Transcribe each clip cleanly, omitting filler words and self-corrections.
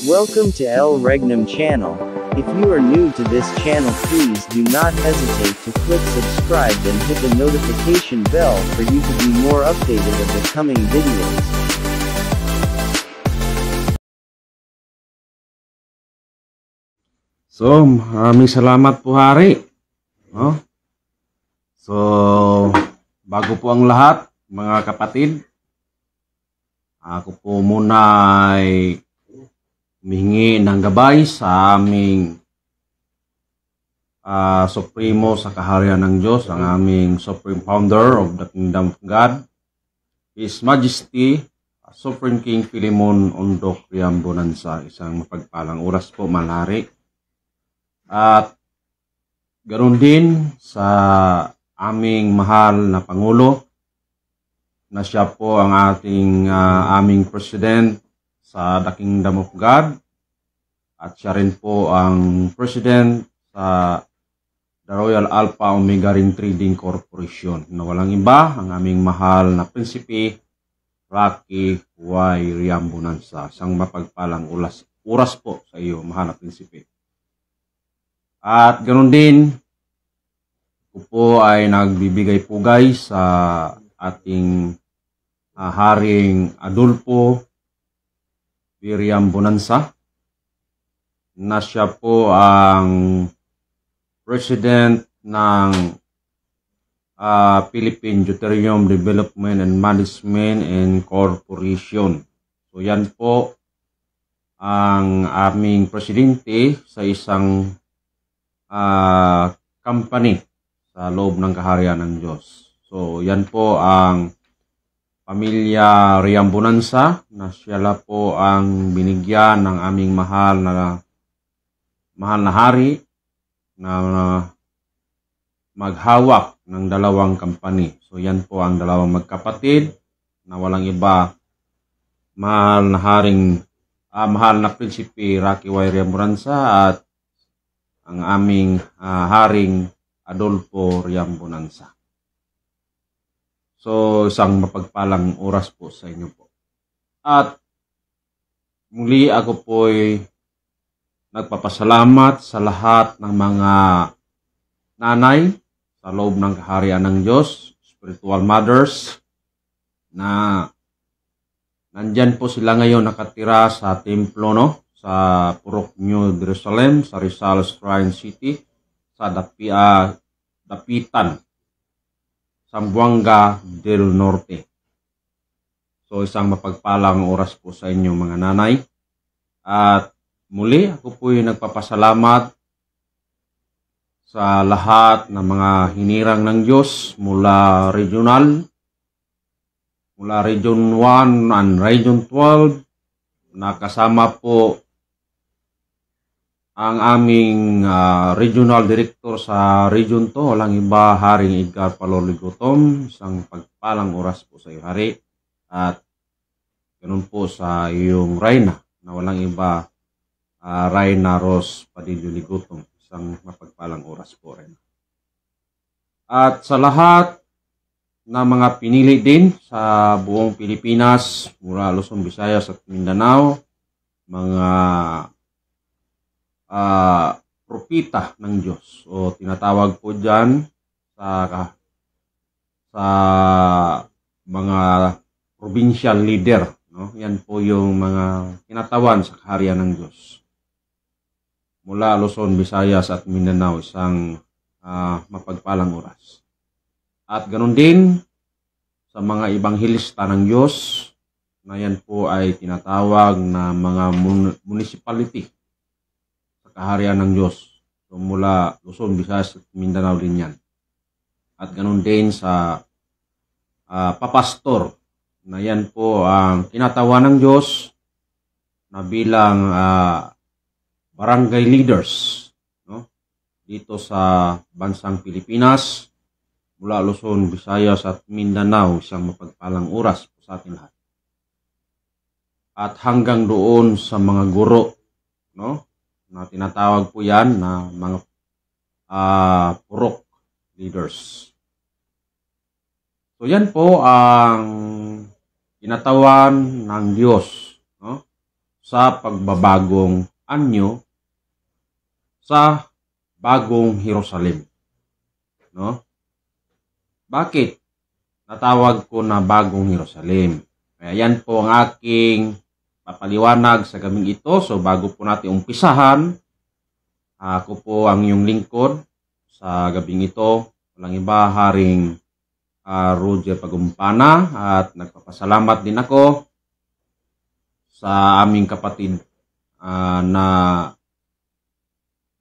Welcome to El Regnum channel. If you are new to this channel, please do not hesitate to click subscribe and hit the notification bell for you to be more updated of the coming videos. So, maraming salamat po, Hari. No? So, bago po ang lahat, mga kapatid, ako po muna ay humihingi ng gabay sa aming Supremo sa kaharian ng Diyos, ang aming Supreme Founder of the Kingdom of God, His Majesty, Sovereign King Philemon Ondok Riambonansa. Isang mapagpalang oras po, Malari. At ganoon din sa aming mahal na Pangulo, na siya po ang aming President sa The Kingdom of God, at siya rin po ang President sa The Royal Alpha Omega Ring Trading Corporation, na walang iba ang aming mahal na Prinsipe Rocky Y. Riambonansa. Isang mapagpalang oras po sa iyo, mahal na Prinsipe. At ganoon din, ako po ay nagbibigay pugay sa ating Haring Adolfo V. Riambonansa, na siya po ang President ng Philippine Deuterium Development and Management and Corporation. So yan po ang aming presidente sa isang company sa loob ng kaharian ng Diyos. So yan po ang pamilya Riambonansa, na sila po ang binigyan ng aming mahal na hari na maghawak ng dalawang company. So yan po ang dalawang magkapatid na walang iba, mahal na Prinsipe Rocky Y. Riambonansa at ang aming Haring Adolfo Riambonansa. So, isang mapagpalang oras po sa inyo po. At muli ako po ay nagpapasalamat sa lahat ng mga nanay sa loob ng kaharian ng Diyos, spiritual mothers, na nandyan po sila ngayon nakatira sa templo, no? Sa Purok New Jerusalem, sa Rizal Shrine City, sa Dapitan, Zamboanga del Norte. So isang mapagpalang oras po sa inyo, mga nanay. At muli ako po ay nagpapasalamat sa lahat ng mga hinirang ng Diyos mula Region 1 and Region 12, nakasama po ang aming regional director sa Region 2, walang iba, Haring Edgar Paloligotom. Isang pagpalang oras po sa iyo, Hari. At ganun po sa iyong Reyna, na walang iba, Reyna Rose Padillo Ligotom. Isang mapagpalang oras po rin. At sa lahat na mga pinili din sa buong Pilipinas, mula Luzon, Visayas at Mindanao, mga propita ng Diyos, o tinatawag po dyan sa mga provincial leader, no? Yan po yung mga tinatawan sa kaharian ng Diyos mula Luzon, Visayas at Mindanao. Isang mapagpalang oras. At ganun din sa mga ibanghilista ng Diyos, na yan po ay tinatawag na mga municipality kaharian ng Diyos. So mula Luzon, Visayas at Mindanao din yan. At ganun din sa papastor, na yan po ang kinatawan ng Diyos na bilang barangay leaders, no? Dito sa bansang Pilipinas, mula Luzon, Visayas at Mindanao. Isang mapagpalang oras po sa atin lahat. At hanggang doon sa mga guro, no? Na tinatawag po yan na mga purok leaders. So yan po ang kinatawan ng Diyos, no? sa pagbabagong anyo sa bagong Jerusalem. No? Bakit natawag ko na bagong Jerusalem? Kaya yan po ang aking papaliwanag sa gabing ito. So bago po natin umpisahan, ako po ang iyong lingkod sa gabing ito. Walang iba, Haring Roger Pagumpana, at nagpapasalamat din ako sa aming kapatid na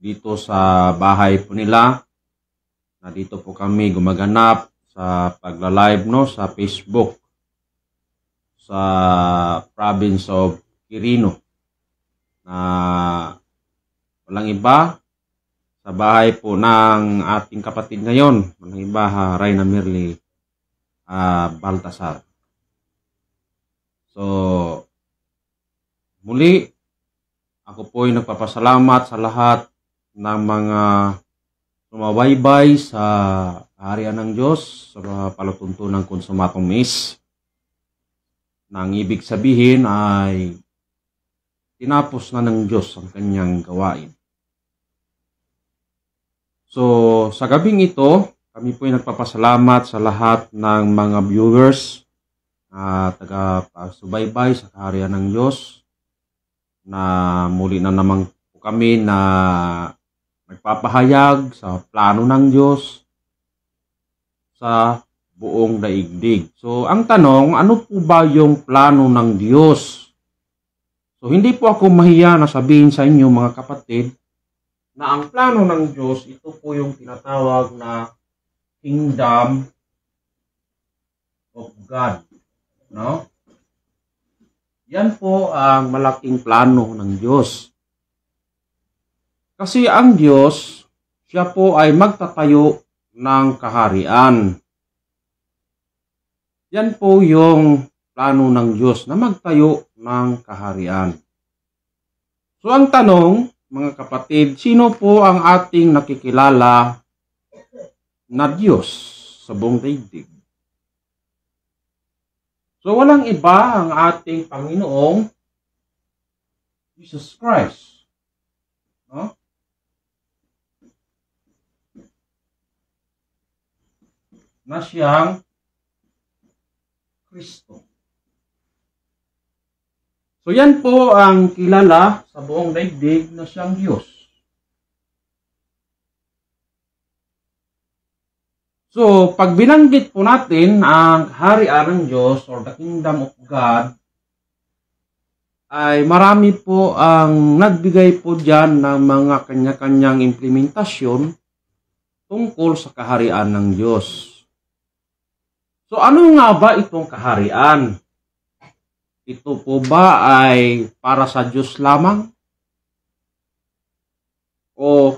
dito sa bahay po nila, na dito po kami gumaganap sa pagla-live, no, sa Facebook sa province of Quirino, na walang iba sa bahay po ng ating kapatid ngayon, walang iba, Reyna Merly Baltasar. So muli, ako po ay nagpapasalamat sa lahat ng mga sumabaybay sa kaharian ng Diyos sa palatuntunan Consumatum Is. Nang ibig sabihin ay tinapos na ng Diyos ang kanyang gawain. So sa gabing ito, kami po ay nagpapasalamat sa lahat ng mga viewers na taga-subaybay sa kaharian ng Diyos, na muli na naman po kami na nagpapahayag sa plano ng Diyos sa buong daigdig. So ang tanong, ano po ba yung plano ng Diyos? So hindi po ako mahiya na sabihin sa inyo, mga kapatid, na ang plano ng Diyos, ito po yung tinatawag na Kingdom of God. No? Yan po ang malaking plano ng Diyos. Kasi ang Diyos, siya po ay magtatayo ng kaharian. Yan po yung plano ng Diyos, na magtayo ng kaharian. So ang tanong, mga kapatid, sino po ang ating nakikilala na Diyos sa buong daigdig? So walang iba ang ating Panginoong Jesus Christ. No? Na siyang Kristo. So yan po ang kilala sa buong daigdig na siyang Diyos. So, pag binanggit po natin ang kaharian ng Diyos or the Kingdom of God, ay marami po ang nagbigay po dyan ng mga kanya-kanyang implementasyon tungkol sa kaharian ng Diyos. So, ano nga ba itong kaharian? Ito po ba ay para sa Diyos lamang? O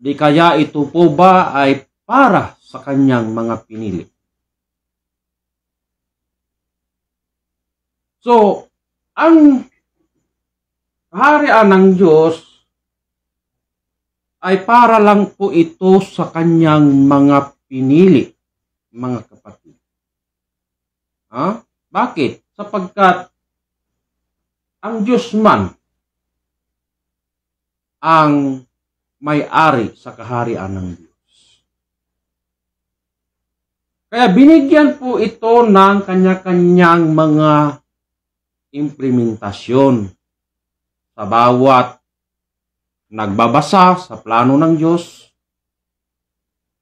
di kaya ito po ba ay para sa kanyang mga pinili? So, ang kaharian ng Diyos ay para lang po ito sa kanyang mga pinili, mga kapatid. Bakit? Sapagkat ang Diyos man ang may-ari sa kaharian ng Diyos. Kaya binigyan po ito ng kanya-kanyang mga implementasyon sa bawat nagbabasa sa plano ng Diyos,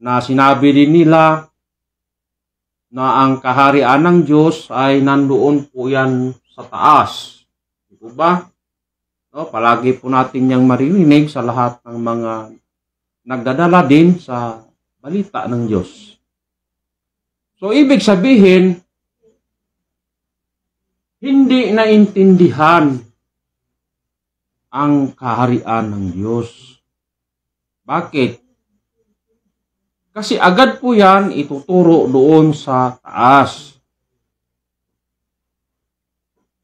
na sinabi din nila na ang kaharian ng Diyos ay nandoon po yan sa taas. Di po ba? No, palagi po natin yang maririnig sa lahat ng mga nagdadala din sa balita ng Diyos. So, ibig sabihin, hindi naintindihan ang kaharian ng Diyos. Bakit? Kasi agad po yan ituturo doon sa taas.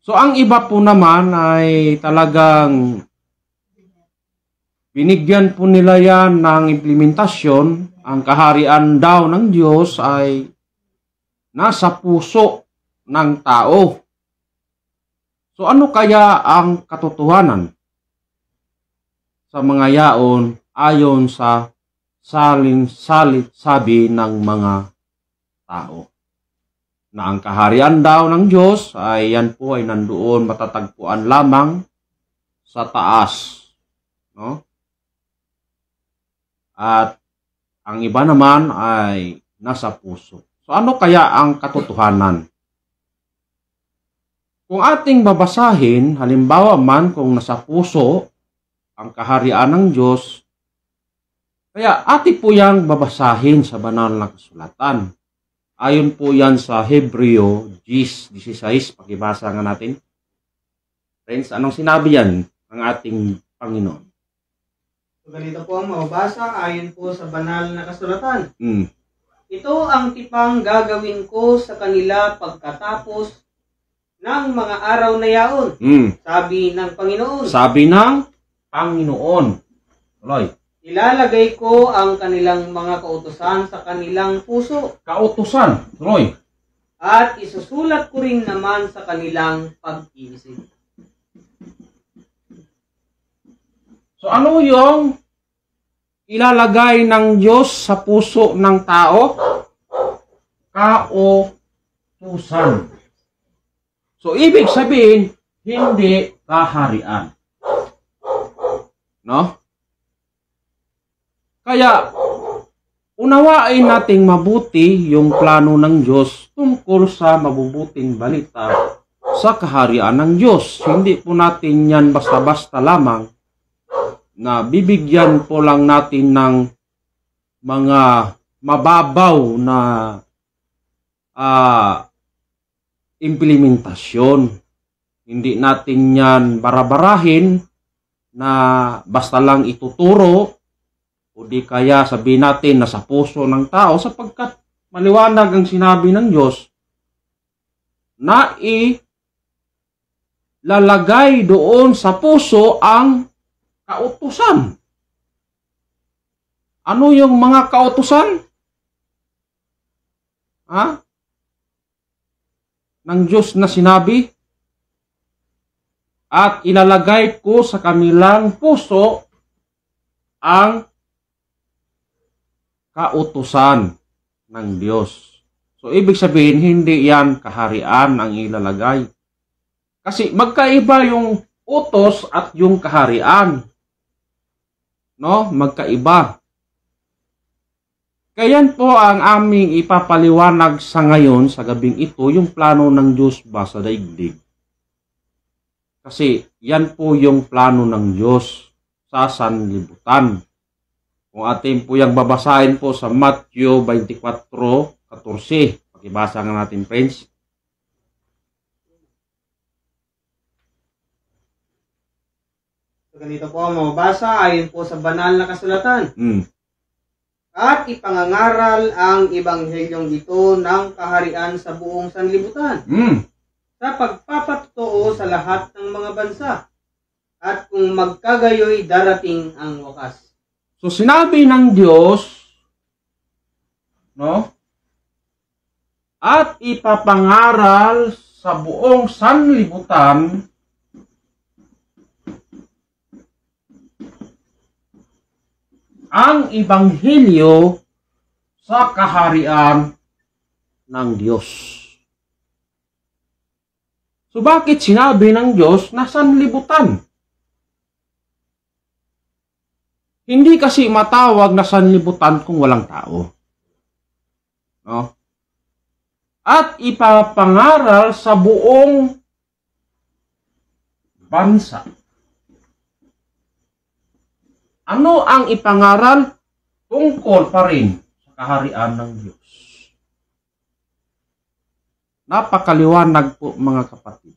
So, ang iba po naman ay talagang binigyan po nila yan ng implementasyon. Ang kaharian daw ng Diyos ay nasa puso ng tao. So ano kaya ang katotohanan sa mga yaon ayon sa salit sabi ng mga tao? Na ang kaharian daw ng Diyos ay yan po ay nandoon matatagpuan lamang sa taas. No? At ang iba naman ay nasa puso. So ano kaya ang katotohanan? Kung ating babasahin, halimbawa man kung nasa puso ang kaharian ng Diyos, kaya atin po yang babasahin sa banal na kasulatan. Ayon po yan sa Hebreo 10:16, pakibasa nga natin. Friends, anong sinabi yan ng ating Panginoon? So, ganito po ang mababasa ayon po sa banal na kasulatan. Mm. Ito ang tipang gagawin ko sa kanila pagkatapos ng mga araw na yaon. Sabi ng Panginoon. Sabi ng Panginoon. Tuloy. Ilalagay ko ang kanilang mga kautusan sa kanilang puso. Kautusan. Tuloy. At isusulat ko rin naman sa kanilang pag-iisip. So ano yung ilalagay ng Diyos sa puso ng tao? Kautusan. So, ibig sabihin, hindi kaharian. No? Kaya, unawain nating mabuti yung plano ng Diyos tungkol sa mabubuting balita sa kaharian ng Diyos. Hindi po natin yan basta-basta lamang na bibigyan po lang natin ng mga mababaw na implementasyon. Hindi natin yan barabarahin na basta lang ituturo o di kaya sabihin natin na sa puso ng tao sapagkat maliwanag ang sinabi ng Diyos na ilalagay doon sa puso ang kautusan. Ano yung mga kautusan? Ng Diyos na sinabi, at ilalagay ko sa kanilang puso ang kautusan ng Diyos. So, ibig sabihin, hindi yan kaharian ang ilalagay. Kasi magkaiba yung utos at yung kaharian. No? Magkaiba. Kaya po ang aming ipapaliwanag sa ngayon, sa gabing ito, yung plano ng Diyos ba sa daigdig. Kasi yan po yung plano ng Diyos sa sanlibutan. Kung atin po yung babasahin po sa Matthew 24:14, pakibasa nga natin, friends. So, ganito po ang mababasa ayon po sa banal na kasulatan. At ipangangaral ang ebanghelyong ito ng kaharian sa buong sanlibutan. Sa pagpapatuo sa lahat ng mga bansa. At kung magkagayoy darating ang wakas. So sinabi ng Diyos, no? At ipapangaral sa buong sanlibutan ang ebanghelyo sa kaharian ng Diyos. So bakit sinabi ng Diyos na sanlibutan? Hindi kasi matawag na sanlibutan kung walang tao. No? At ipapangaral sa buong bansa. Ano ang ipangaral? Tungkol pa rin sa kaharian ng Diyos. Napakaliwanag po mga kapatid.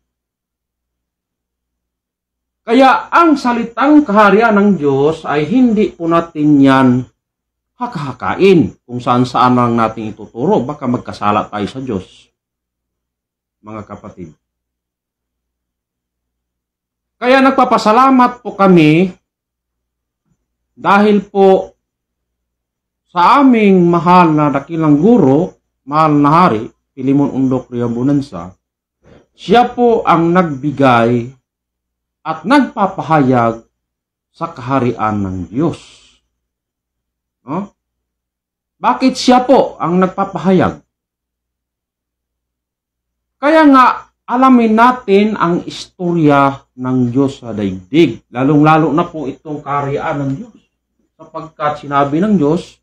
Kaya ang salitang kaharian ng Diyos ay hindi po natin yan hakahakain kung saan-saan lang natin ituturo. Baka magkasala tayo sa Diyos. Mga kapatid. Kaya nagpapasalamat po kami dahil po sa aming mahal na dakilang guro, mahal na hari, Filemon Undok Riambonanza, siya po ang nagbigay at nagpapahayag sa kaharian ng Diyos. No? Bakit siya po ang nagpapahayag? Kaya nga, alamin natin ang istorya ng Diyos sa daigdig. Lalong-lalo na po itong kaharian ng Diyos. Sapagkat sinabi ng Diyos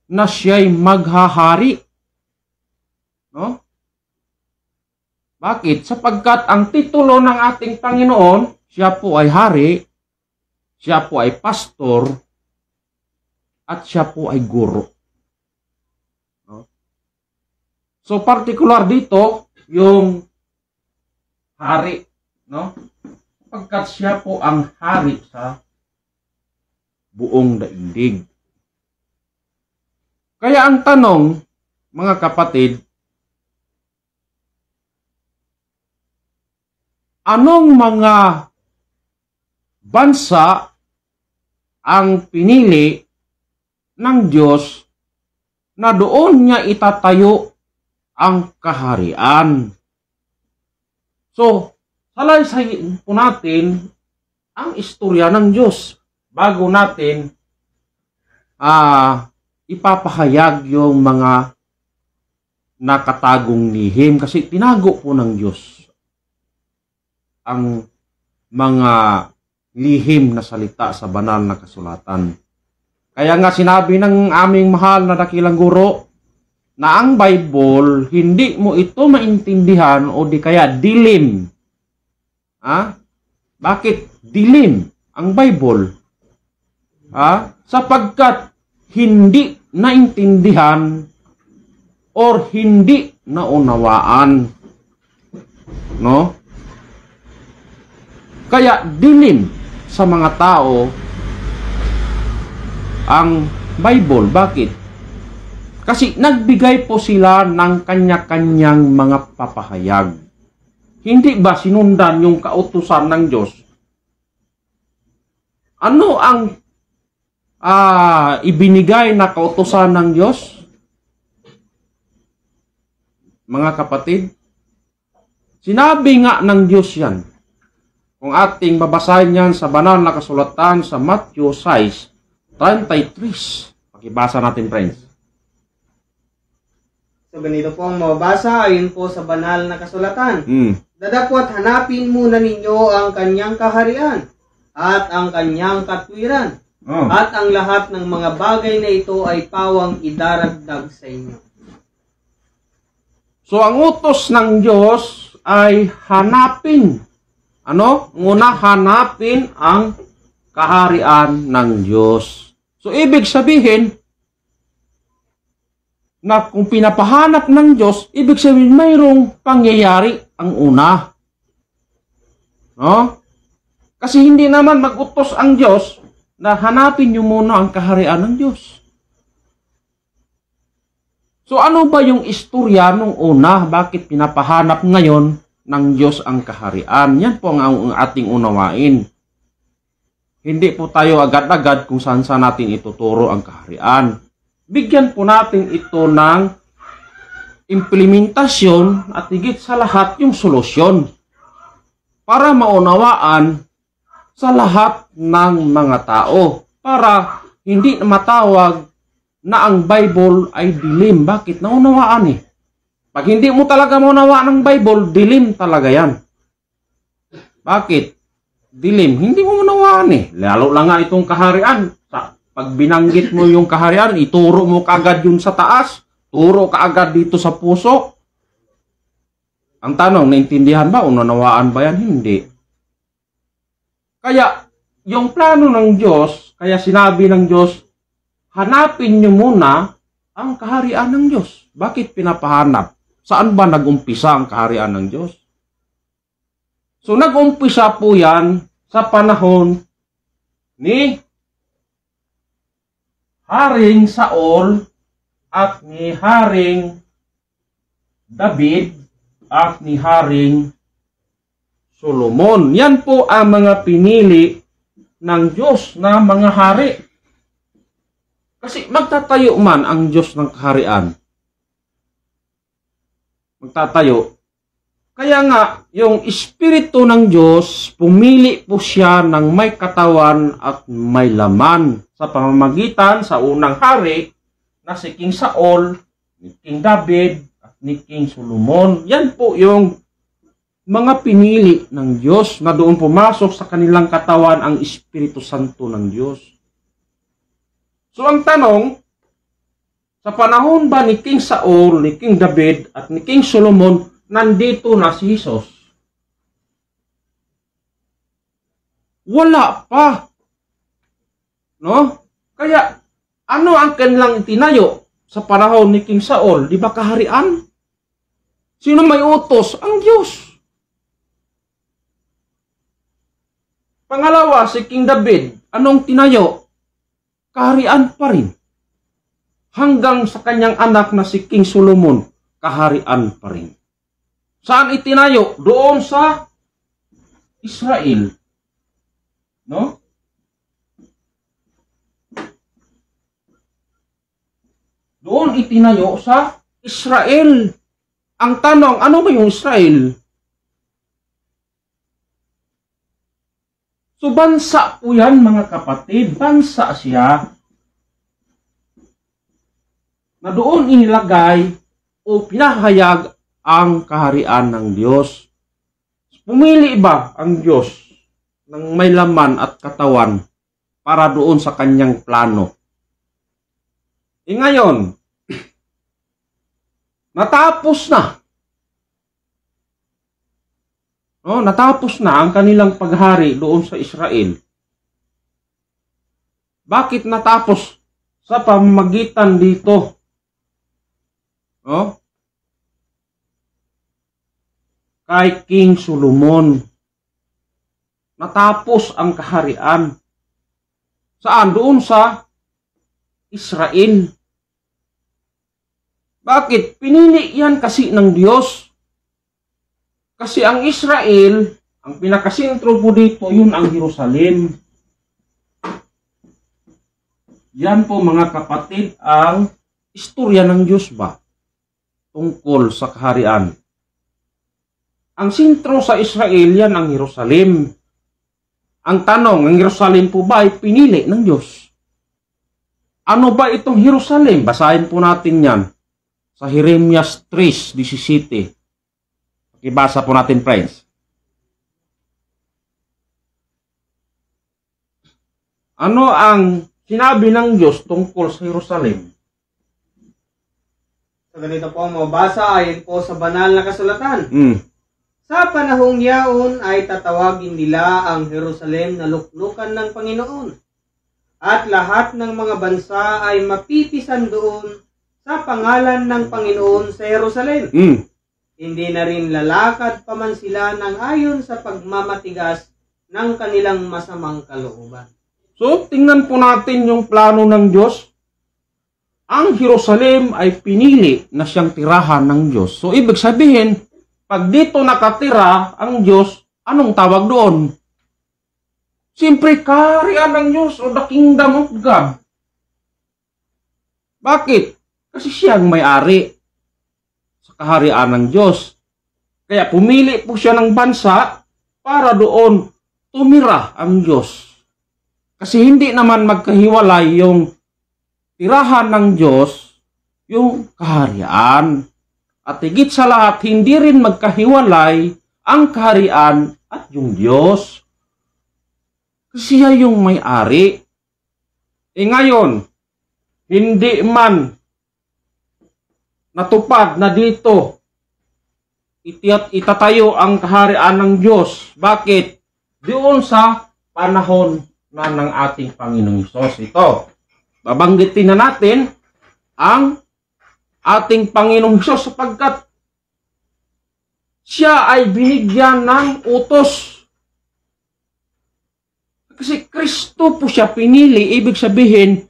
na siya'y maghahari. No? Bakit? Sapagkat ang titulo ng ating Panginoon, siya po ay hari, siya po ay pastor, at siya po ay guro. No? So, particular dito, yung hari, no? Pagkat siya po ang hari sa buong daigdig. Kaya ang tanong, mga kapatid, anong mga bansa ang pinili ng Diyos na doon niya itatayo ang kaharian? So, salaysayin po natin ang istorya ng Diyos bago natin ipapahayag yung mga nakatagong lihim. Kasi tinago po ng Diyos ang mga lihim na salita sa banal na kasulatan. Kaya nga sinabi ng aming mahal na dakilang guro na ang Bible, hindi mo ito maintindihan o di kaya dilim. Bakit dilim ang Bible? Sapagkat hindi naintindihan or hindi naunawaan. No? Kaya dilim sa mga tao ang Bible. Bakit? Kasi nagbigay po sila ng kanya-kanyang mga papahayag. Hindi ba sinundan yung kautusan ng Diyos? Ano ang ibinigay na kautusan ng Diyos? Mga kapatid, sinabi nga ng Diyos yan. Kung ating babasahin yan sa banal na kasulatan sa Matthew 6:33. Pakibasa natin, friends. So, ganito po ang mababasa ayon po sa banal na kasulatan. Dadapot hanapin muna ninyo ang kanyang kaharian at ang kanyang katwiran. At ang lahat ng mga bagay na ito ay pawang idaragdag sa inyo. So, ang utos ng Diyos ay hanapin. Muna hanapin ang kaharian ng Diyos. So, ibig sabihin, na kung pinapahanap ng Diyos, ibig sabihin mayroong pangyayari ang una. No? Kasi hindi naman mag-utos ang Diyos na hanapin nyo muna ang kaharian ng Diyos. So ano ba yung istorya nung una? Bakit pinapahanap ngayon ng Diyos ang kaharian? Yan po ang ating unawain. Hindi po tayo agad-agad kung saan natin ituturo ang kaharian. Bigyan po natin ito ng implementasyon at higit sa lahat yung solusyon para maunawaan sa lahat ng mga tao. Para hindi matawag na ang Bible ay dilim. Bakit? Naunawaan eh. Pag hindi mo talaga maunawaan ng Bible, dilim talaga yan. Bakit? Dilim. Hindi mo maunawaan eh. Lalo lang nga itong kaharian. Pag binanggit mo yung kaharian, ituro mo kaagad yun sa taas. Turo kaagad dito sa puso. Ang tanong, naintindihan ba? Unanawaan ba yan? Hindi. Kaya, yung plano ng Diyos, kaya sinabi ng Diyos, hanapin nyo muna ang kaharian ng Diyos. Bakit pinapahanap? Saan ba nag-umpisa ang kaharian ng Diyos? So, nag-umpisa po yan sa panahon ni Haring Saul at ni Haring David at ni Haring Solomon. Yan po ang mga pinili ng Diyos na mga hari. Kasi magtatayo man ang Diyos ng kaharian. Magtatayo. Kaya nga, yung Espiritu ng Diyos, pumili po siya ng may katawan at may laman sa pamamagitan sa unang hari na si King Saul, ni King David, at ni King Solomon. Yan po yung mga pinili ng Diyos na doon pumasok sa kanilang katawan ang Espiritu Santo ng Diyos. So ang tanong, sa panahon ba ni King Saul, ni King David, at ni King Solomon, nandito na si Jesus? Wala pa. No? Kaya, ano ang kanilang itinayo sa panahon ni King Saul? Di ba kaharian? Sino may utos? Ang Diyos. Pangalawa, si King David, anong tinayo? Kaharian pa rin. Hanggang sa kanyang anak na si King Solomon, kaharian pa rin. Saan itinayo? Doon sa Israel. No? Doon itinayo sa Israel. Ang tanong, ano ba yung Israel? So bansa po yan mga kapatid. Bansa siya na doon inilagay o pinahayag ang kaharian ng Diyos. Pumili ba ang Diyos ng may laman at katawan para doon sa kanyang plano? E ngayon, natapos na. No, natapos na ang kanilang paghari doon sa Israel. Bakit natapos? Sa pamamagitan dito. No? Kay King Solomon. Natapos ang kaharian. Saan? Doon sa Israel. Bakit? Pinili yan kasi ng Diyos. Kasi ang Israel, ang pinakasentro po dito, yun ang Jerusalem. Yan po mga kapatid ang istorya ng Diyos ba? Tungkol sa kaharian. Ang sentro sa Israel, yan ang Jerusalem. Ang tanong, ang Jerusalem po ba ay pinili ng Diyos? Ano ba itong Jerusalem? Basahin po natin yan sa Jeremias 3:17. Pakibasa po natin, friends. Ano ang sinabi ng Diyos tungkol sa Jerusalem? So ganito po ang mabasa ayon po sa banal na kasulatan. Sa panahong yaon ay tatawagin nila ang Jerusalem na luklukan ng Panginoon. At lahat ng mga bansa ay mapipisan doon sa pangalan ng Panginoon sa Jerusalem. Hindi na rin lalakad pa man sila ng ayon sa pagmamatigas ng kanilang masamang kalooban. So, tingnan po natin yung plano ng Diyos. Ang Jerusalem ay pinili na siyang tirahan ng Diyos. So, ibig sabihin, pag dito nakatira ang Diyos, anong tawag doon? Siyempre, kaharian ng Diyos o the kingdom of God. Bakit? Kasi siya ang may-ari sa kaharian ng Diyos. Kaya pumili po siya ng bansa para doon tumira ang Diyos. Kasi hindi naman magkahiwalay yung tirahan ng Diyos, yung kaharian. At higit sa lahat, hindi rin magkahiwalay ang kaharian at yung Diyos. Kasi siya yung may-ari. Ngayon, hindi man natupad na dito itatayo ang kaharian ng Diyos. Bakit? Doon sa panahon na ng ating Panginoong Hesus. Ito, babanggitin na natin ang ating Panginoong Hesus sapagkat siya ay binigyan ng utos. Kasi Kristo po siya pinili, ibig sabihin,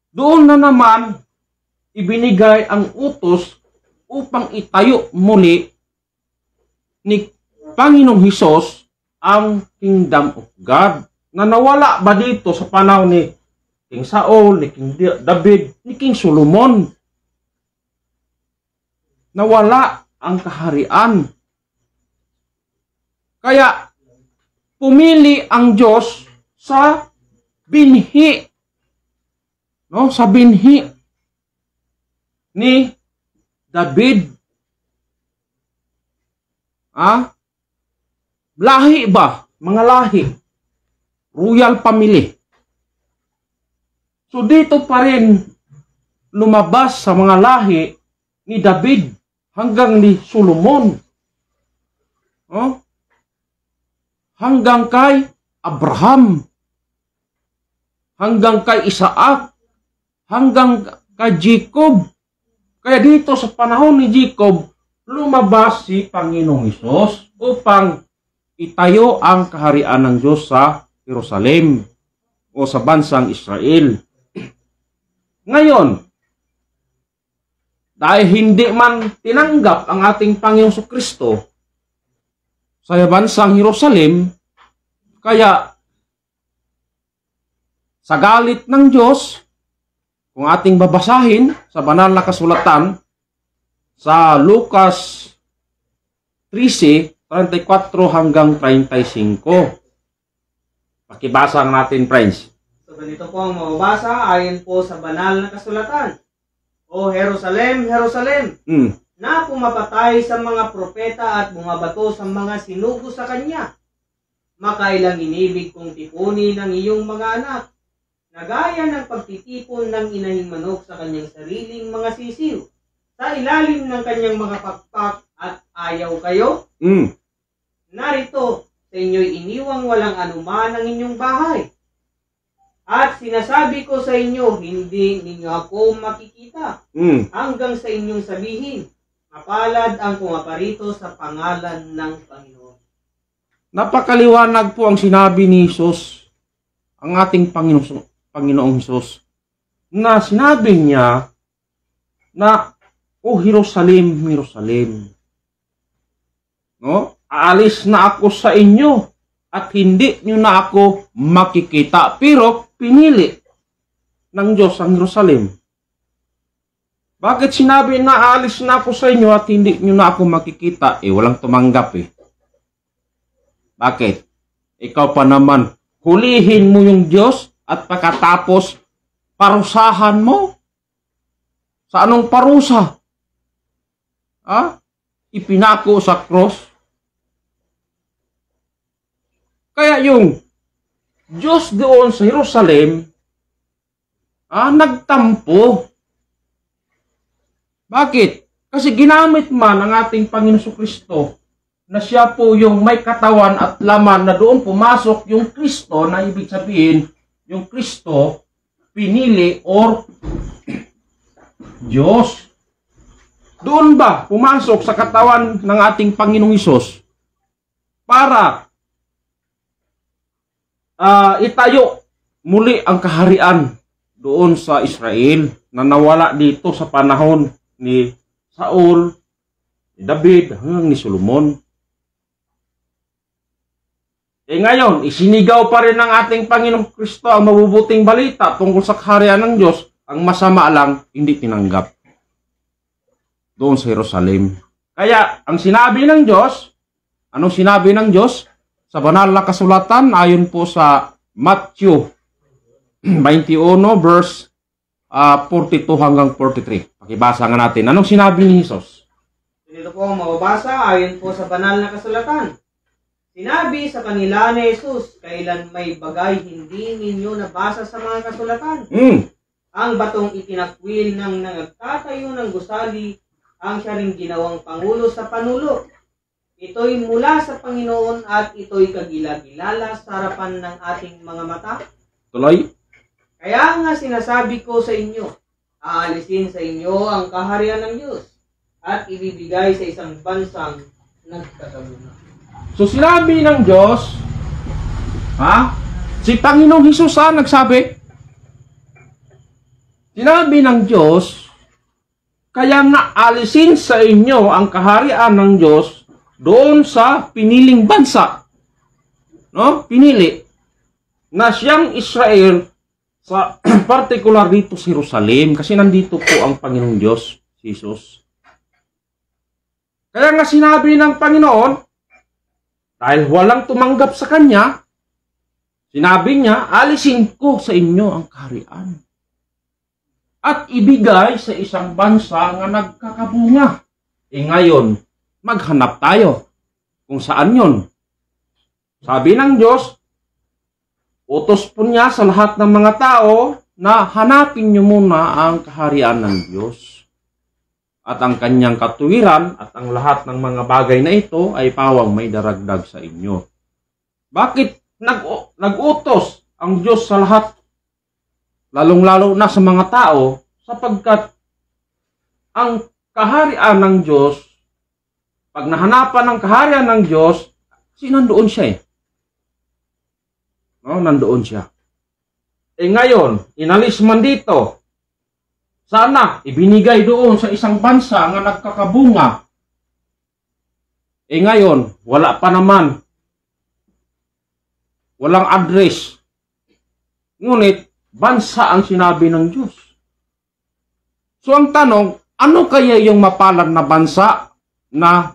doon na naman ibinigay ang utos upang itayo muli ni Panginoong Hesus ang Kingdom of God. Na nawala ba dito sa panahon ni King Saul, ni King David, ni King Solomon? Nawala ang kaharian. Kaya, pumili ang Diyos sa binhi. No? Sa binhi ni David. Lahi ba? Mga lahi. Royal family. So dito pa rin lumabas sa mga lahi ni David hanggang ni Solomon. Hanggang kay Abraham. Hanggang kay Isaac. Hanggang kay Jacob. Kaya dito sa panahon ni Jacob, lumabas si Panginoong Hesus upang itayo ang kaharian ng Diyos sa Jerusalem o sa bansang Israel. Ngayon, dahil hindi man tinanggap ang ating Panginoong Kristo sa bansang Jerusalem, kaya sa galit ng Diyos, kung ating babasahin sa banal na kasulatan sa Lucas 13:34 hanggang 35. Pakibasa natin, friends. So ganito po ang mababasa ayon po sa banal na kasulatan. O Jerusalem, Jerusalem, na pumapatay sa mga propeta at bumabato sa mga sinugo sa kanya. Makailang inibig kong tipunin ng iyong mga anak, na gaya ng pagtitipon ng inahing manok sa kanyang sariling mga sisiw, sa ilalim ng kanyang mga pakpak, at ayaw kayo? Narito, sa inyo'y iniwang walang anuman ang inyong bahay. At sinasabi ko sa inyo, hindi ninyo ako makikita hanggang sa inyong sabihin, mapalad ang pumaparito sa pangalan ng Panginoon. Napakaliwanag po ang sinabi ni Jesus, ang ating Panginoong Hesus, na sinabi niya na, O Jerusalem, Jerusalem, no? Aalis na ako sa inyo at hindi nyo na ako makikita. Pero pinili ng Diyos ang Jerusalem. Bakit sinabi na aalis na ako sa inyo at hindi nyo na ako makikita? Walang tumanggap Bakit? Ikaw pa naman, hulihin mo yung Diyos at pagkatapos parusahan mo? Sa anong parusa? Ipinako sa cross? Kaya yung Diyos doon sa Jerusalem, nagtampo. Bakit? Kasi ginamit man ang ating Panginoon Kristo na siya po yung may katawan at laman na doon pumasok yung Kristo, na ibig sabihin, yung Kristo pinili or Diyos. Doon ba pumasok sa katawan ng ating Panginoong Hesus para itayo muli ang kaharian doon sa Israel na nawala dito sa panahon ni Saul, ni David, hanggang ni Solomon. Ngayon, isinigaw pa rin ng ating Panginoong Kristo ang mabubuting balita tungkol sa kaharian ng Diyos. Ang masama lang, hindi tinanggap doon sa Jerusalem. Kaya, ang sinabi ng Diyos, anong sinabi ng Diyos? Sa banal na kasulatan, ayon po sa Matthew 21 verse 42 hanggang 43. Pakibasa nga natin. Anong sinabi ni Jesus? Dito po ang mababasa ayon po sa banal na kasulatan. Sinabi sa kanila ni Jesus, kailan may bagay hindi ninyo nabasa sa mga kasulatan? Ang batong itinakwil ng nagtatayo ng gusali, ang siya ring ginawang pangulo sa panulo. Ito'y mula sa Panginoon at ito'y kagila-gilala sa harapan ng ating mga mata. Tuloy. Kaya nga sinasabi ko sa inyo, aalisin sa inyo ang kaharian ng Diyos at ibibigay sa isang bansang nagkatalunan. So sinabi ng Diyos, si Panginoong Hesus nagsabi, sinabi ng Diyos, kaya nga alisin sa inyo ang kaharian ng Diyos doon sa piniling bansa. No? Pinili na siyang Israel, sa particular dito sa Jerusalem, kasi nandito po ang Panginoong Diyos, Jesus. Kaya nga sinabi ng Panginoon, dahil walang tumanggap sa kanya, sinabi niya, alisin ko sa inyo ang kaharian at ibigay sa isang bansa nga nagkakabunga. Ngayon, maghanap tayo kung saan yon. Sabi ng Diyos, utos po niya sa lahat ng mga tao na hanapin niyo muna ang kaharian ng Diyos. At ang kanyang katuwiran at ang lahat ng mga bagay na ito ay pawang may daragdag sa inyo. Bakit nag-utos ang Diyos sa lahat, lalong-lalo na sa mga tao, sapagkat ang kaharian ng Diyos, pag nahanapan ng kaharian ng Diyos, kasi nandoon siya eh. No, nandoon siya. Ngayon, inalis man dito, sana ibinigay doon sa isang bansa nga nagkakabunga. Ngayon, wala pa naman. Walang address. Ngunit, bansa ang sinabi ng Diyos. So ang tanong, ano kaya yung mapalad na bansa na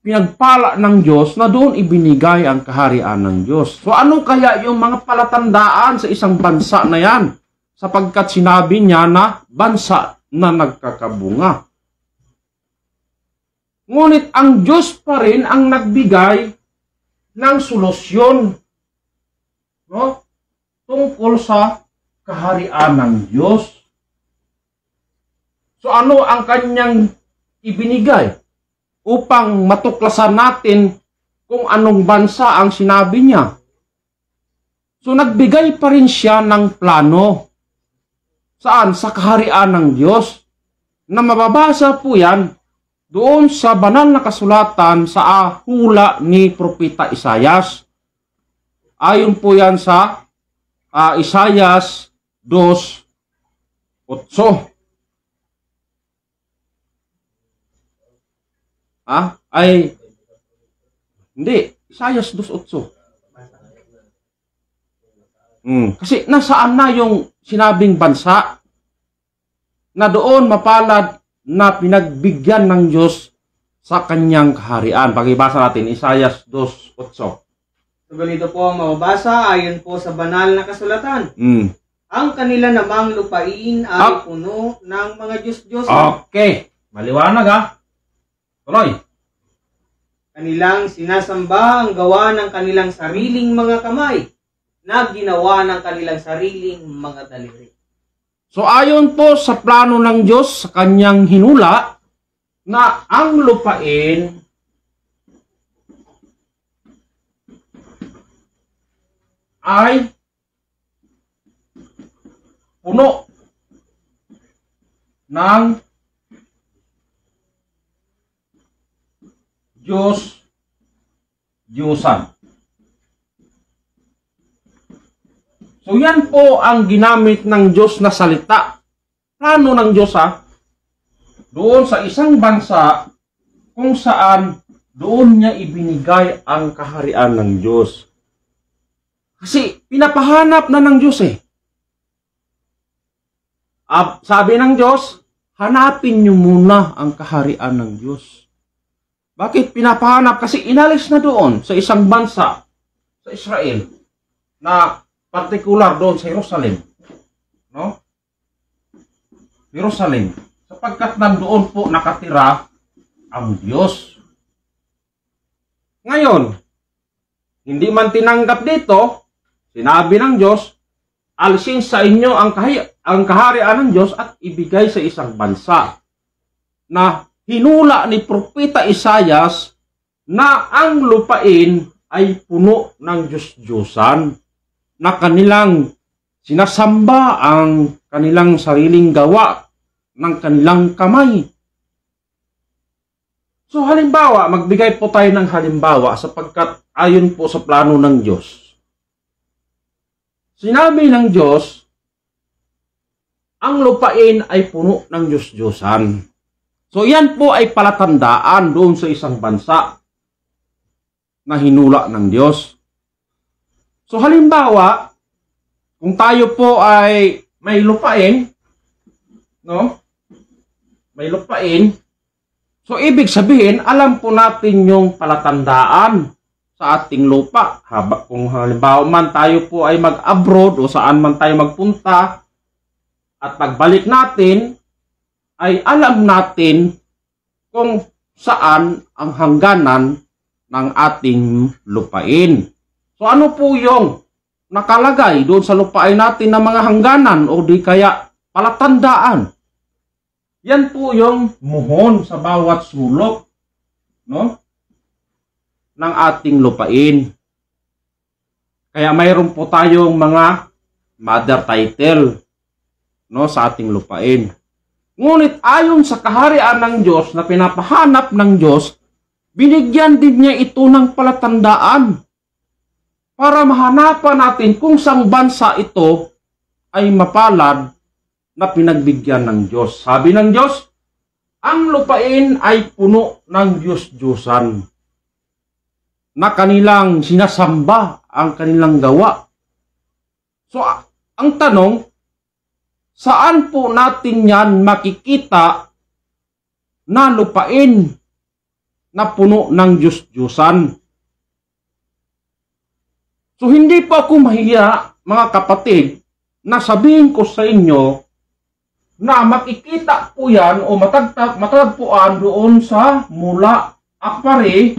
pinagpala ng Diyos na doon ibinigay ang kaharian ng Diyos? So ano kaya yung mga palatandaan sa isang bansa na yan? Sapagkat sinabi niya na bansa na nagkakabunga. Ngunit ang Diyos pa rin ang nagbigay ng solusyon, no? Tungkol sa kaharian ng Diyos. So ano ang kanyang ibinigay upang matuklasan natin kung anong bansa ang sinabi niya? So nagbigay pa rin siya ng plano. Saan? Sa kaharian ng Diyos. Na mababasa po yan doon sa banal na kasulatan sa hula ni Propeta Isaias. Ayon po yan sa Isaias 2:8. Hindi. Isaias 2:8. Kasi nasaan na yung sinabing bansa na doon mapalad na pinagbigyan ng Diyos sa kanyang kaharian. Pakibasa natin, Isaias 2:8. So ganito po ang mababasa ayon po sa banal na kasulatan. Ang kanila namang lupain ay puno ng mga Diyos-Diyos. Okay. Maliwanag ha. Tuloy. Kanilang sinasamba ang gawa ng kanilang sariling mga kamay na ginawa ng kanilang sariling mga daliri. So ayon po sa plano ng Diyos sa kanyang hinula na ang lupain ay puno ng Diyos-Diyosan. So yan po ang ginamit ng Diyos na salita. Plano ng Diyos doon sa isang bansa kung saan doon niya ibinigay ang kaharian ng Diyos. Kasi pinapahanap na ng Diyos eh. Sabi ng Diyos, hanapin niyo muna ang kaharian ng Diyos. Bakit pinapahanap? Kasi inalis na doon sa isang bansa, sa Israel, na particular doon sa Jerusalem. No? Jerusalem. Sapagkat nandoon po nakatira ang Diyos. Ngayon, hindi man tinanggap dito, sinabi ng Diyos, alisin sa inyo ang kaharian ng Diyos at ibigay sa isang bansa na hinula ni Propeta Isaias na ang lupain ay puno ng Diyos-Diyosan na kanilang sinasamba ang kanilang sariling gawa ng kanilang kamay. So halimbawa, magbigay po tayo ng halimbawa sapagkat ayon po sa plano ng Diyos. Sinabi ng Diyos, ang lupain ay puno ng Diyos-Diyosan. So yan po ay palatandaan doon sa isang bansa na hinula ng Diyos. So halimbawa, kung tayo po ay may lupain, no? May lupain. So ibig sabihin, alam po natin yung palatandaan sa ating lupa. Kung halimbawa man tayo po ay mag-abroad o saan man tayo magpunta, at pagbalik natin, ay alam natin kung saan ang hangganan ng ating lupain. So ano po yung nakalagay doon sa lupain natin na mga hangganan o di kaya palatandaan? Yan po yung muhon sa bawat sulok, no, ng ating lupain. Kaya mayroon po tayong mga mother title, no, sa ating lupain. Ngunit ayon sa kaharian ng Diyos na pinapahanap ng Diyos, binigyan din niya ito ng palatandaan para mahanapan natin kung saang bansa ito ay mapalad na pinagbigyan ng Diyos. Sabi ng Diyos, ang lupain ay puno ng Diyos-Diyosan na kanilang sinasamba ang kanilang gawa. So, ang tanong, saan po natin yan makikita na lupain na puno ng Diyos-Diyosan? So, hindi pa ako mahiya, mga kapatid, na sabihin ko sa inyo na makikita po yan o matagpuan doon sa mula Apare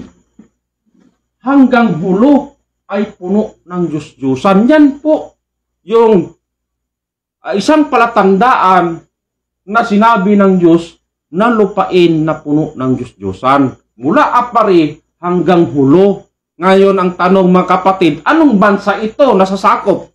hanggang Hulo ay puno ng Diyos-Diyosan. Yan po yung isang palatandaan na sinabi ng Diyos na lupain na puno ng Diyos-Diyosan. Mula Apare hanggang Hulo. Ngayon ang tanong, mga kapatid, anong bansa ito nasasakop?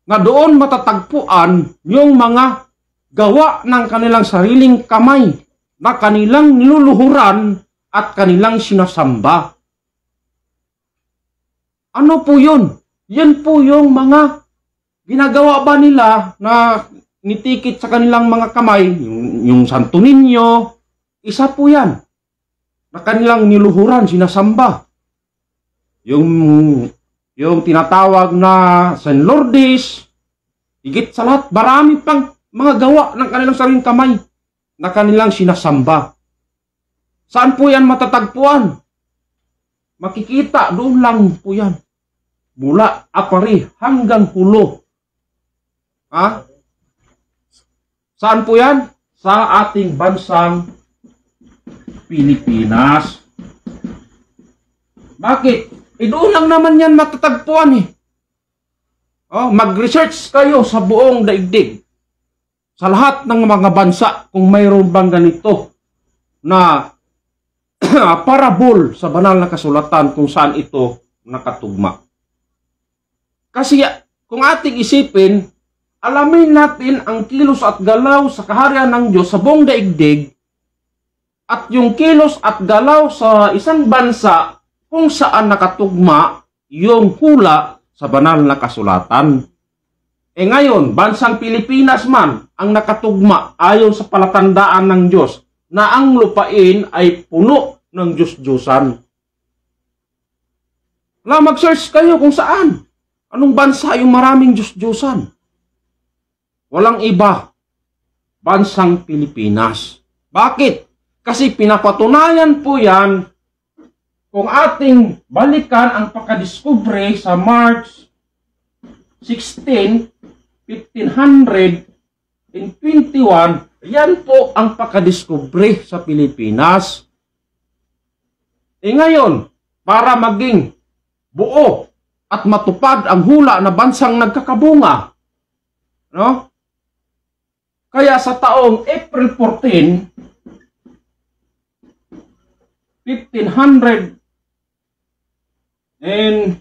Na doon matatagpuan yung mga gawa ng kanilang sariling kamay na kanilang niluluhuran at kanilang sinasamba. Ano po yun? Yan po yung mga ginagawa ba nila na nitikit sa kanilang mga kamay, yung Santo Niño, isa po yan na kanilang niluhuran, sinasamba. Yung tinatawag na San Lourdes, higit sa lahat, marami pang mga gawa ng kanilang sariling kamay na kanilang sinasamba. Saan po yan matatagpuan? Makikita, doon lang po yan. Mula Apare hanggang Hulo. Ha? Saan po yan? Sa ating bansang Pilipinas. Bakit? Doon lang naman yan matatagpuan eh. Mag-research kayo sa buong daigdig. Sa lahat ng mga bansa kung mayroon bang ganito na parabol sa banal na kasulatan kung saan ito nakatugma. Kasi kung ating isipin, alamin natin ang kilos at galaw sa kaharian ng Diyos sa buong daigdig at yung kilos at galaw sa isang bansa kung saan nakatugma yung hula sa banal na kasulatan. Ngayon, bansang Pilipinas man ang nakatugma ayon sa palatandaan ng Diyos na ang lupain ay puno ng Diyos-Diyosan. Mag-search kayo kung saan. Anong bansa yung maraming Diyos-Diyosan? Walang iba. Bansang Pilipinas. Bakit? Kasi pinapatunayan po yan kung ating balikan ang pagkadiskubre sa March 16, 1521, yan po ang pagkadiskubre sa Pilipinas. Ngayon, para maging buo at matupad ang hula na bansang nagkakabunga, no? Kaya sa taong April 14, 1523,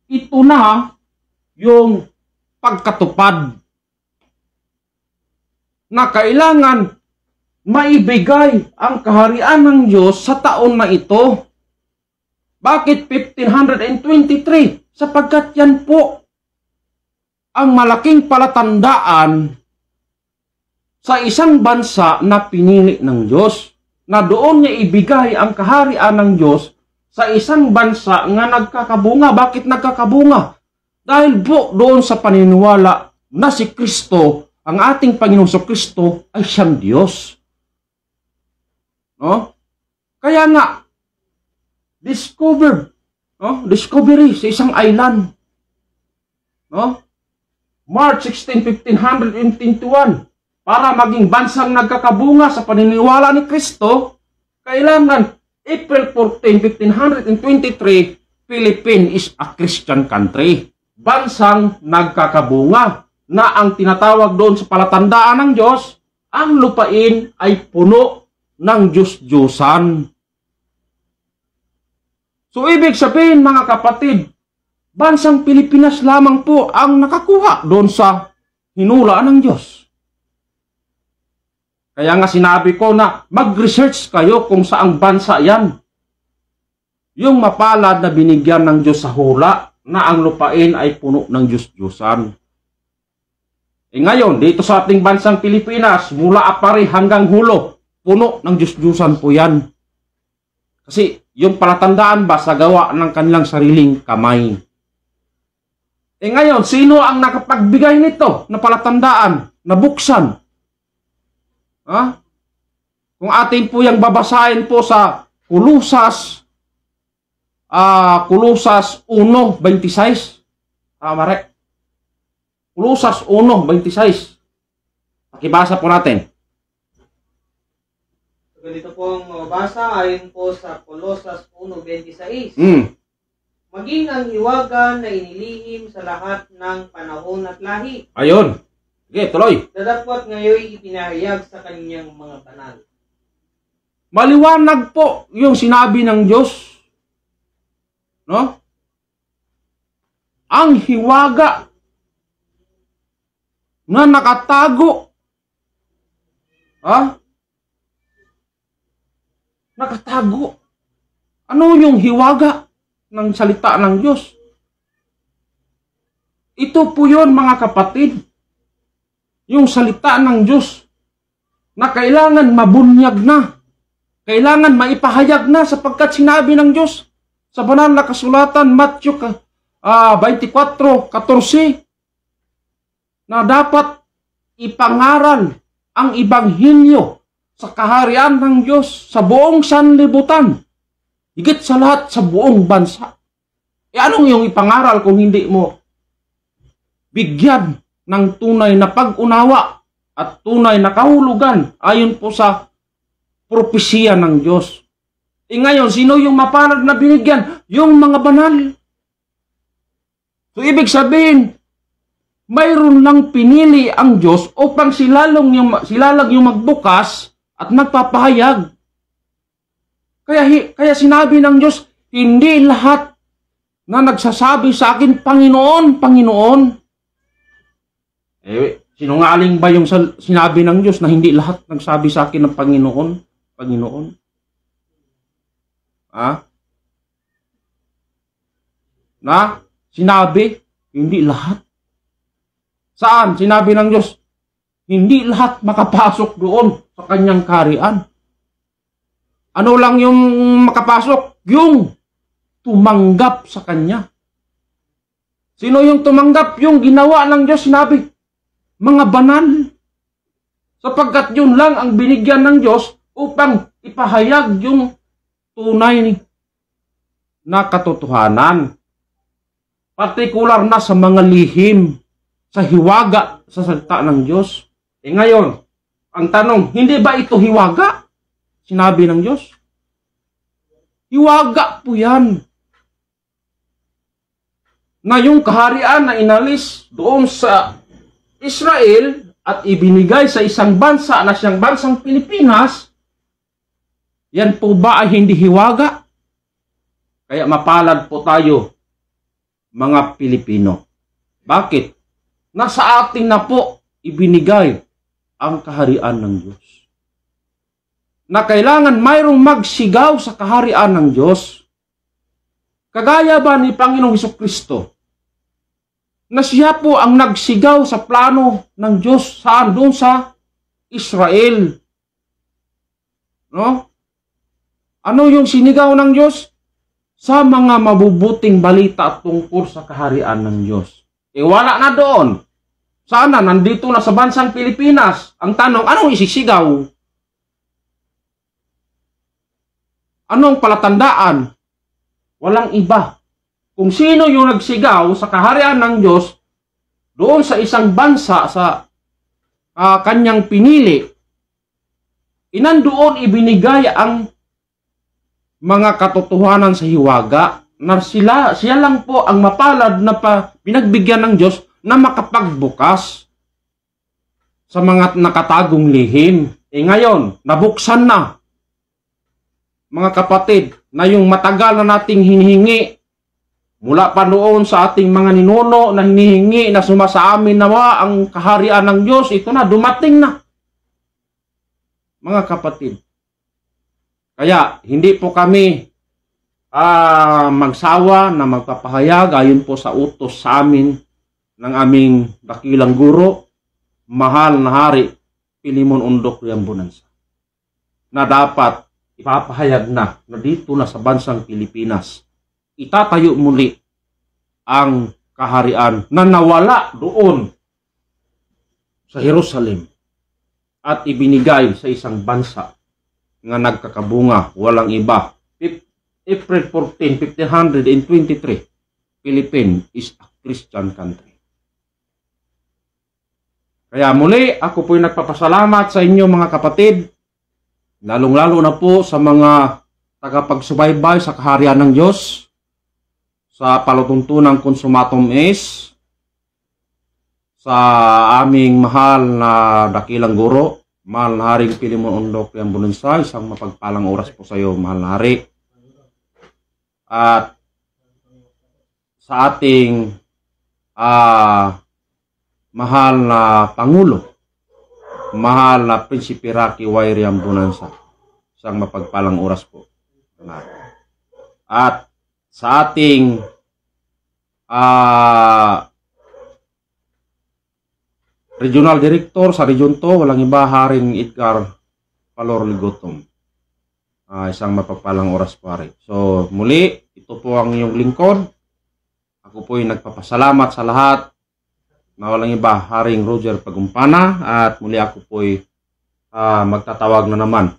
ito na yung pagkatupad na kailangan maibigay ang kaharian ng Diyos sa taon na ito. Bakit 1523? Sapagkat yan po ang malaking palatandaan sa isang bansa na pinili ng Diyos, na doon niya ibigay ang kaharian ng Diyos sa isang bansa nga nagkakabunga. Bakit nagkakabunga? Dahil po doon sa paniniwala na si Kristo ang ating Panginoong Kristo ay siyang Diyos. No? Kaya nga, discovery sa isang island. No? March 16, 1521, para maging bansang nagkakabunga sa paniniwala ni Kristo, kailangan April 14, 1523, Philippines is a Christian country. Bansang nagkakabunga na ang tinatawag doon sa palatandaan ng Diyos, ang lupain ay puno ng Diyos-Diyosan. So, ibig sabihin mga kapatid, bansang Pilipinas lamang po ang nakakuha doon sa hinula ng Diyos. Kaya nga sinabi ko na mag-research kayo kung saang bansa yan. Yung mapalad na binigyan ng Diyos sa hula na ang lupain ay puno ng Diyos-Diyosan. Ngayon, dito sa ating bansang Pilipinas, mula Apari hanggang Hulo, puno ng Diyos-Diyosan po yan. Kasi yung palatandaan ba sa gawa ng kanilang sariling kamay. Ngayon, sino ang nakapagbigay nito na palatandaan, na buksan? Kung atin po yung babasahin po sa Kolosas 1:26. Tama rin. Kolosas 1:26. Pakibasa po natin. Ganito po ang mabasa ayon po sa Kolosas 1:26. Maging ang hiwaga na inilihim sa lahat ng panahon at lahi. Ayun. Sige, tuloy. Datapwat ngayon ipinahayag sa kanyang mga banal. Maliwanag po yung sinabi ng Diyos. No? Ang hiwaga na nakatago. Nakatago. Ano yung hiwaga ng salita ng Diyos? Ito po yun mga kapatid. Yung salita ng Diyos na kailangan mabunyag na. Kailangan maipahayag na sapagkat sinabi ng Diyos sa banal na kasulatan Matthew 24:14 na dapat ipangaral ang ebanghelyo sa kaharian ng Diyos sa buong sanlibutan. Higit sa lahat sa buong bansa. Anong yung ipangaral kung hindi mo bigyan ng tunay na pag-unawa at tunay na kahulugan ayon po sa propesya ng Diyos? Ngayon, sino yung mapalad na binigyan? Yung mga banal. So, ibig sabihin, mayroon lang pinili ang Diyos upang sila lang yung magbukas at magpapahayag. Kaya sinabi ng Diyos, hindi lahat na nagsasabi sa akin, Panginoon, Panginoon. Sinungaling ba yung sinabi ng Diyos na hindi lahat nagsabi sa akin ng Panginoon, Panginoon? Na sinabi, hindi lahat. Saan? Sinabi ng Diyos, hindi lahat makapasok doon sa kanyang kaharian. Ano lang yung makapasok? Yung tumanggap sa kanya. Sino yung tumanggap? Yung ginawa ng Diyos, sinabi, mga banal. Sapagkat yun lang ang binigyan ng Diyos upang ipahayag yung tunay na katotohanan. Partikular na sa mga lihim, sa hiwaga, sa salita ng Diyos. Ngayon, ang tanong, hindi ba ito hiwaga? Sinabi ng Diyos. Hiwaga po yan. Na yung kaharian na inalis doon sa Israel at ibinigay sa isang bansa na siyang bansang Pilipinas, yan po ba ay hindi hiwaga? Kaya mapalad po tayo, mga Pilipino. Bakit? Nasa atin na po ibinigay ang kaharian ng Diyos. Na kailangan mayroong magsigaw sa kaharian ng Diyos. Kagaya ba ni Panginoong Hesukristo na siya po ang nagsigaw sa plano ng Diyos saan? Doon sa Israel. No? Ano yung sinigaw ng Diyos? Sa mga mabubuting balita tungkol sa kaharian ng Diyos. Wala na doon. Sana nandito na sa bansang Pilipinas. Ang tanong, anong isisigaw? Anong palatandaan? Walang iba. Kung sino yung nagsigaw sa kaharian ng Diyos, doon sa isang bansa sa kanyang pinili, inandoon ibinigay ang mga katotohanan sa hiwaga na siya lang po ang mapalad na pinagbigyan ng Diyos na makapagbukas sa mga nakatagong lihim. Ngayon, nabuksan na, mga kapatid, na yung matagal na nating hinihingi mula pa noon sa ating mga ninuno na hinihingi na sumasaamin nawa ang kaharian ng Diyos, ito na, dumating na. Mga kapatid, kaya hindi po kami magsawa na magpapahayag ayon po sa utos sa amin ng aming dakilang guro, mahal na Hari Pilimon Ondok Riambonanza, na dapat ipapahayag na dito na sa bansang Pilipinas itatayo muli ang kaharian na nawala doon sa Jerusalem at ibinigay sa isang bansa nga nagkakabunga, walang iba. April 14, 1523, Philippines is a Christian country. Kaya muli, ako po'y nagpapasalamat sa inyo mga kapatid, lalong-lalo na po sa mga tagapagsubaybay sa kaharian ng Diyos, sa palutuntunang Consumatum Est, sa aming mahal na dakilang guro, mahal na Haring Pilimon Ondok Riambonanza, isang mapagpalang oras po sa iyo, mahal na Hari. At sa ating mahal na Pangulo, mahal na Prinsipe Rocky Y. Riambonanza, isang mapagpalang oras po. At sa ating Regional Director sa Region 2, walang iba, Haring Edgar Palor Ligotom, isang mapagpalang oras po, Hari. So muli, ito po ang iyong lingkod. Ako po'y nagpapasalamat sa lahat na walang iba, Haring Roger Pagumpana, at muli ako po'y magtatawag na naman